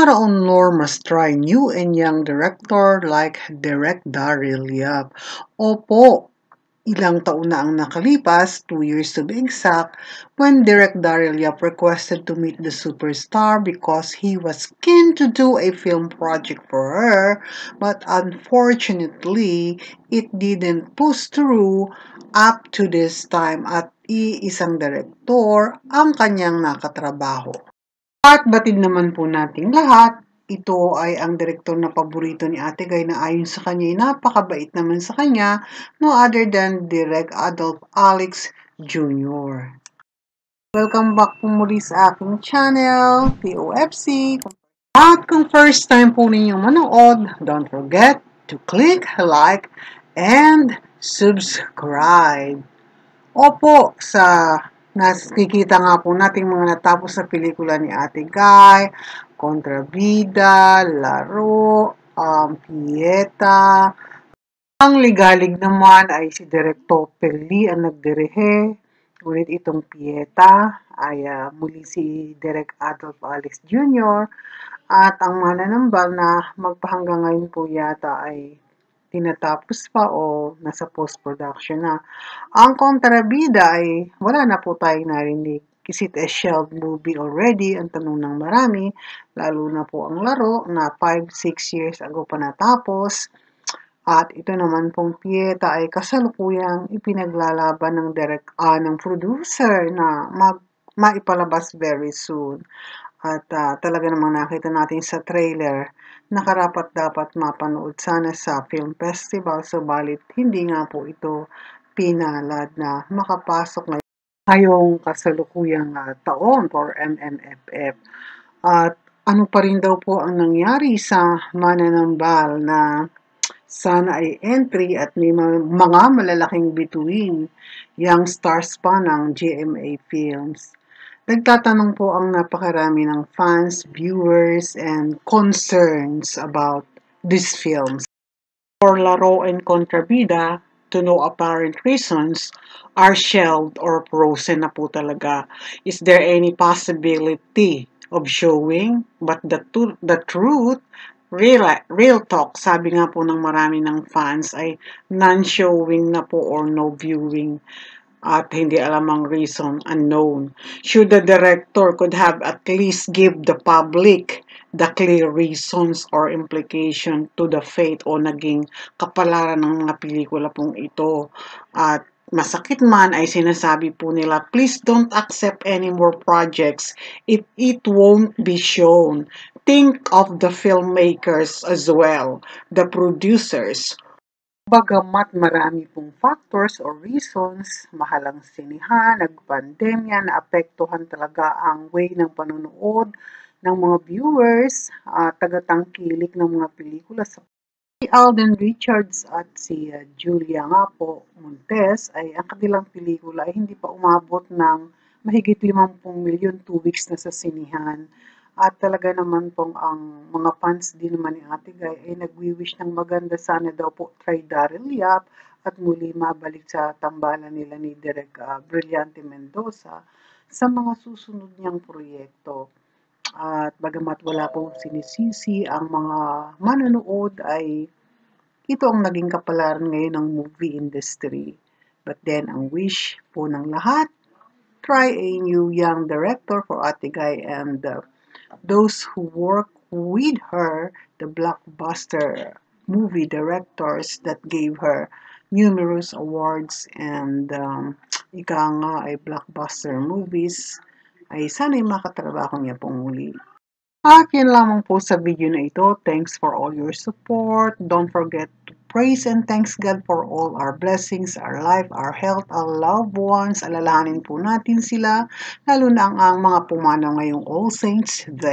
Para on Lore must try new and young director like Direk Daryl Yap. Opo, ilang taon na ang nakalipas, 2 years to be exact, when Direk Daryl Yap requested to meet the superstar because he was keen to do a film project for her, but unfortunately, it didn't push through up to this time at iisang direktor ang kanyang nakatrabaho. At batid naman po nating lahat, ito ay ang direktor na paborito ni Ate Guy na ayon sa kanya ay napakabait naman sa kanya, no other than Direk Adolf Alex Jr. Welcome back po muli sa aking channel, POFC. At kung first time po ninyong manood, don't forget to click like and subscribe. Opo, sa nakikita nga po nating mga natapos sa pelikula ni Ate Guy, Kontrabida, Laro, Pieta. Ang ligalig naman ay si Direk Topel ang nagdirehe. Ngunit itong Pieta ay muli si Direk Adolf Alex Jr. At ang mananambal na magpahanggang ngayon po yata ay tinatapos pa o nasa post-production na. Ang Kontrabida ay wala na po tayong narinig. Is it a shelved movie already? Ang tanong ng marami, lalo na po ang Laro na 5-6 years ago pa natapos. At ito naman pong Pieta ay kasalukuyang ipinaglalaban ng producer na maipalabas very soon. At talaga namang nakita natin sa trailer na karapat-dapat mapanood sana sa film festival, subalit hindi nga po ito pinalad na makapasok ngayong kasalukuyang taon for MMFF. At ano pa rin daw po ang nangyari sa mananambal na sana ay entry at may mga malalaking bituin young stars pa ng GMA Films. Nagtatanong po ang napakarami ng fans, viewers, and concerns about these films. For Laro and Kontrabida, to no apparent reasons, are shelved or frozen na po talaga. Is there any possibility of showing? But the truth, real talk, sabi nga po ng marami ng fans ay non-showing na po or no viewing. At hindi alam ang reason, unknown. Should the director could have at least give the public the clear reasons or implication to the fate o naging kapalaran ng mga pelikula pong ito. At masakit man ay sinasabi po nila, please don't accept any more projects if it won't be shown. Think of the filmmakers as well, the producers. Bagamat marami pong factors or reasons, mahalang sinihan, nagpandemya, naapektuhan talaga ang way ng panonood ng mga viewers, tagatangkilik ng mga pelikula sa si Alden Richards at si Julia nga po Montes ay ang kanilang pelikula ay hindi pa umabot ng mahigit 50 milyon 2 weeks na sa sinihan. At talaga naman pong ang mga fans din naman ni Ate Guy ay nagwi-wish ng maganda sana daw po try Daryl Yap at muli mabalik sa tambalan nila ni Direk Brillante Mendoza sa mga susunod niyang proyekto. At bagamat wala pong sinisisi ang mga manonood ay ito ang naging kapalaran ngayon ng movie industry. But then ang wish po ng lahat, try a new young director for Ate Guy and those who work with her, the blockbuster movie directors that gave her numerous awards and ika nga ay blockbuster movies, ay sana'y makatrabaho niya pong muli. At yan lamang po sa video na ito. Thanks for all your support. Don't forget to praise and thanks God for all our blessings, our life, our health, our loved ones. Alalahanin po natin sila, lalo na ang mga pumanaw ngayong All Saints Day.